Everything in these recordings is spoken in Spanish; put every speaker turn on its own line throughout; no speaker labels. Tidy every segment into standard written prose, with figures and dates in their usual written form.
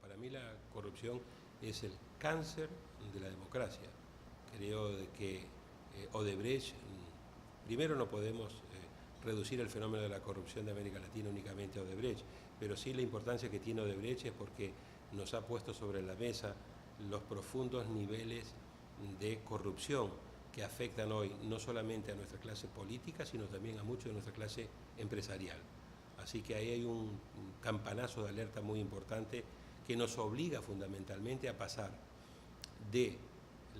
Para mí la corrupción es el cáncer de la democracia. Creo de que Odebrecht, primero no podemos reducir el fenómeno de la corrupción de América Latina únicamente a Odebrecht, pero sí la importancia que tiene Odebrecht es porque nos ha puesto sobre la mesa los profundos niveles de corrupción que afectan hoy no solamente a nuestra clase política, sino también a mucho de nuestra clase empresarial. Así que ahí hay un campanazo de alerta muy importante que nos obliga fundamentalmente a pasar de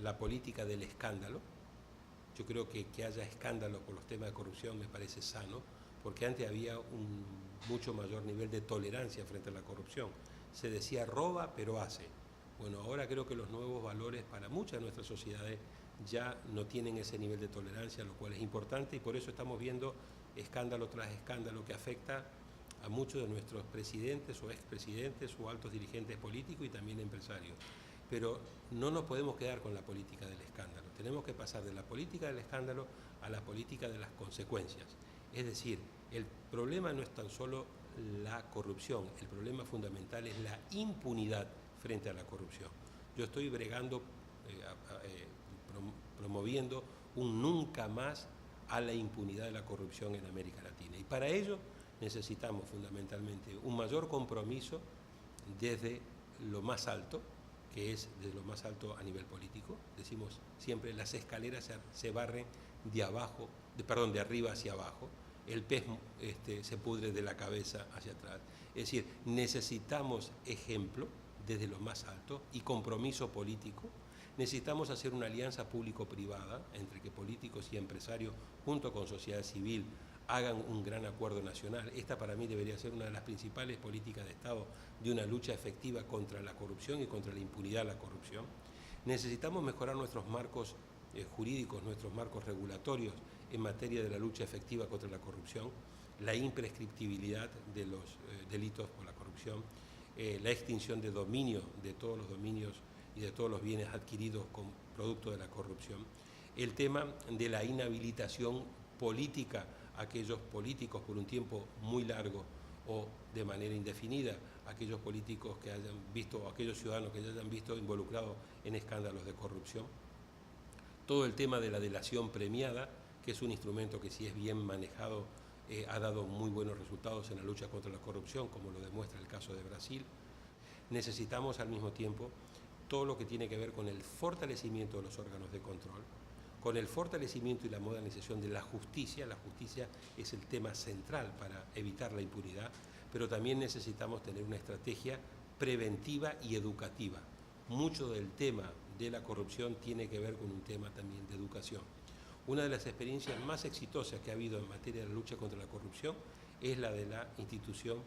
la política del escándalo. Yo creo que haya escándalo por los temas de corrupción me parece sano, porque antes había un mucho mayor nivel de tolerancia frente a la corrupción. Se decía roba pero hace. Bueno, ahora creo que los nuevos valores para muchas de nuestras sociedades ya no tienen ese nivel de tolerancia, lo cual es importante, y por eso estamos viendo escándalo tras escándalo que afecta a muchos de nuestros presidentes o expresidentes o altos dirigentes políticos y también empresarios. Pero no nos podemos quedar con la política del escándalo, tenemos que pasar de la política del escándalo a la política de las consecuencias. Es decir, el problema no es tan solo la corrupción, el problema fundamental es la impunidad frente a la corrupción. Yo estoy bregando, promoviendo un nunca más a la impunidad de la corrupción en América Latina. Y para ello necesitamos fundamentalmente un mayor compromiso desde lo más alto, que es desde lo más alto a nivel político. Decimos siempre, las escaleras se barren de arriba hacia abajo, el pez se pudre de la cabeza hacia atrás. Es decir, necesitamos ejemplo desde lo más alto y compromiso político. Necesitamos hacer una alianza público-privada entre que políticos y empresarios, junto con sociedad civil, hagan un gran acuerdo nacional. Esta para mí debería ser una de las principales políticas de Estado de una lucha efectiva contra la corrupción y contra la impunidad de la corrupción. Necesitamos mejorar nuestros marcos jurídicos, nuestros marcos regulatorios en materia de la lucha efectiva contra la corrupción, la imprescriptibilidad de los delitos por la corrupción, la extinción de dominio de todos los dominios y de todos los bienes adquiridos con producto de la corrupción, el tema de la inhabilitación política a aquellos políticos por un tiempo muy largo o de manera indefinida, aquellos políticos que hayan visto, o aquellos ciudadanos que ya hayan visto involucrados en escándalos de corrupción, todo el tema de la delación premiada, que es un instrumento que si es bien manejado ha dado muy buenos resultados en la lucha contra la corrupción, como lo demuestra el caso de Brasil. Necesitamos al mismo tiempo todo lo que tiene que ver con el fortalecimiento de los órganos de control, con el fortalecimiento y la modernización de la justicia. La justicia es el tema central para evitar la impunidad, pero también necesitamos tener una estrategia preventiva y educativa. Mucho del tema de la corrupción tiene que ver con un tema también de educación. Una de las experiencias más exitosas que ha habido en materia de la lucha contra la corrupción es la de la institución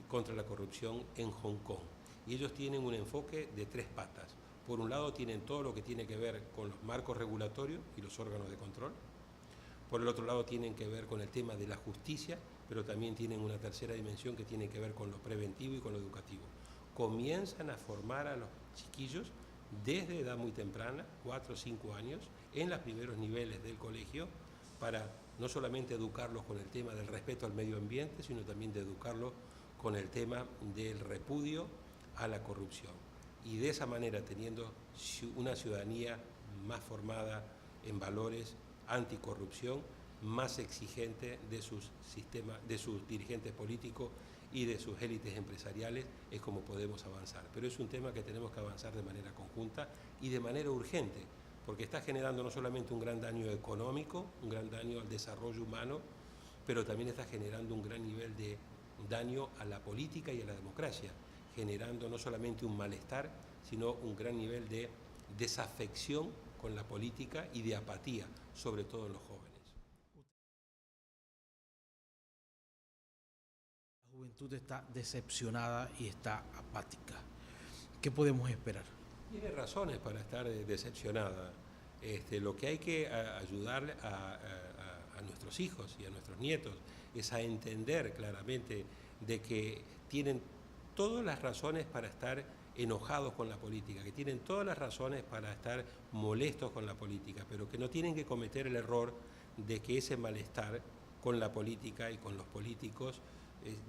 contra la corrupción en Hong Kong. Y ellos tienen un enfoque de tres patas. Por un lado tienen todo lo que tiene que ver con los marcos regulatorios y los órganos de control. Por el otro lado tienen que ver con el tema de la justicia, pero también tienen una tercera dimensión que tiene que ver con lo preventivo y con lo educativo. Comienzan a formar a los chiquillos desde edad muy temprana, 4 o 5 años, en los primeros niveles del colegio, para no solamente educarlos con el tema del respeto al medio ambiente, sino también de educarlos con el tema del repudio a la corrupción. Y de esa manera, teniendo una ciudadanía más formada en valores anticorrupción, más exigente de sus sistemas, de sus dirigentes políticos y de sus élites empresariales, es como podemos avanzar. Pero es un tema que tenemos que avanzar de manera conjunta y de manera urgente, porque está generando no solamente un gran daño económico, un gran daño al desarrollo humano, pero también está generando un gran nivel de daño a la política y a la democracia, generando no solamente un malestar, sino un gran nivel de desafección con la política y de apatía, sobre todo en los jóvenes.
La juventud está decepcionada y está apática. ¿Qué podemos esperar?
Tiene razones para estar decepcionada. Lo que hay que ayudar a nuestros hijos y a nuestros nietos es a entender claramente de que tienen todas las razones para estar enojados con la política, que tienen todas las razones para estar molestos con la política, pero que no tienen que cometer el error de que ese malestar con la política y con los políticos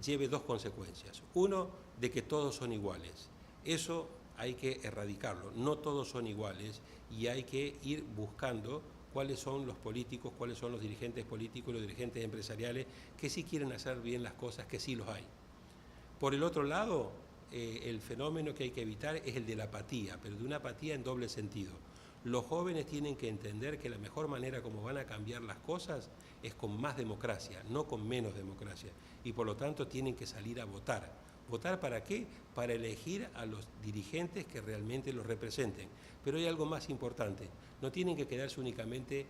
lleve dos consecuencias. Uno, de que todos son iguales. Eso hay que erradicarlo. No todos son iguales y hay que ir buscando cuáles son los políticos, cuáles son los dirigentes políticos, los dirigentes empresariales que sí quieren hacer bien las cosas, que sí los hay. Por el otro lado, el fenómeno que hay que evitar es el de la apatía, pero de una apatía en doble sentido. Los jóvenes tienen que entender que la mejor manera como van a cambiar las cosas es con más democracia, no con menos democracia. Y por lo tanto tienen que salir a votar. ¿Votar para qué? Para elegir a los dirigentes que realmente los representen. Pero hay algo más importante. No tienen que quedarse únicamente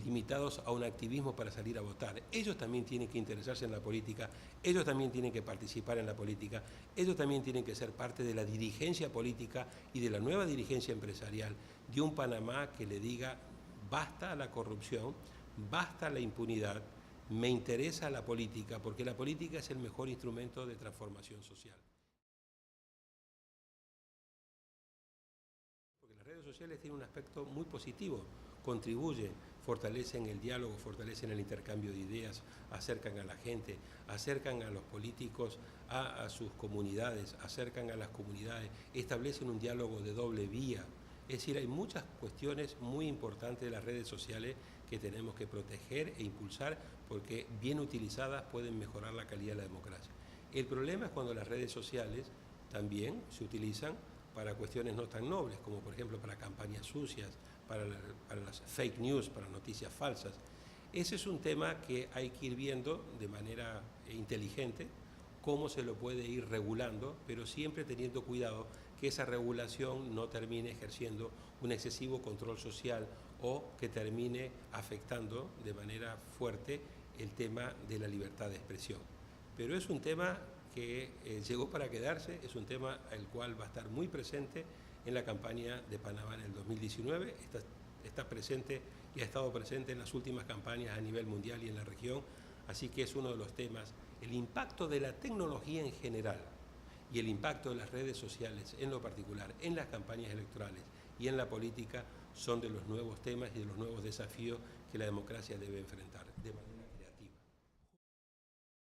limitados a un activismo para salir a votar. Ellos también tienen que interesarse en la política, ellos también tienen que participar en la política, ellos también tienen que ser parte de la dirigencia política y de la nueva dirigencia empresarial de un Panamá que le diga basta a la corrupción, basta a la impunidad, me interesa la política, porque la política es el mejor instrumento de transformación social. Porque las redes sociales tienen un aspecto muy positivo, contribuyen, fortalecen el diálogo, fortalecen el intercambio de ideas, acercan a la gente, acercan a los políticos a sus comunidades, acercan a las comunidades, establecen un diálogo de doble vía. Es decir, hay muchas cuestiones muy importantes de las redes sociales que tenemos que proteger e impulsar porque bien utilizadas pueden mejorar la calidad de la democracia. El problema es cuando las redes sociales también se utilizan para cuestiones no tan nobles, como por ejemplo para campañas sucias, para las fake news, para noticias falsas. Ese es un tema que hay que ir viendo de manera inteligente, cómo se lo puede ir regulando, pero siempre teniendo cuidado que esa regulación no termine ejerciendo un excesivo control social o que termine afectando de manera fuerte el tema de la libertad de expresión. Pero es un tema que llegó para quedarse, es un tema el cual va a estar muy presente en la campaña de Panamá en el 2019, está presente y ha estado presente en las últimas campañas a nivel mundial y en la región, así que es uno de los temas. El impacto de la tecnología en general y el impacto de las redes sociales en lo particular, en las campañas electorales y en la política son de los nuevos temas y de los nuevos desafíos que la democracia debe enfrentar.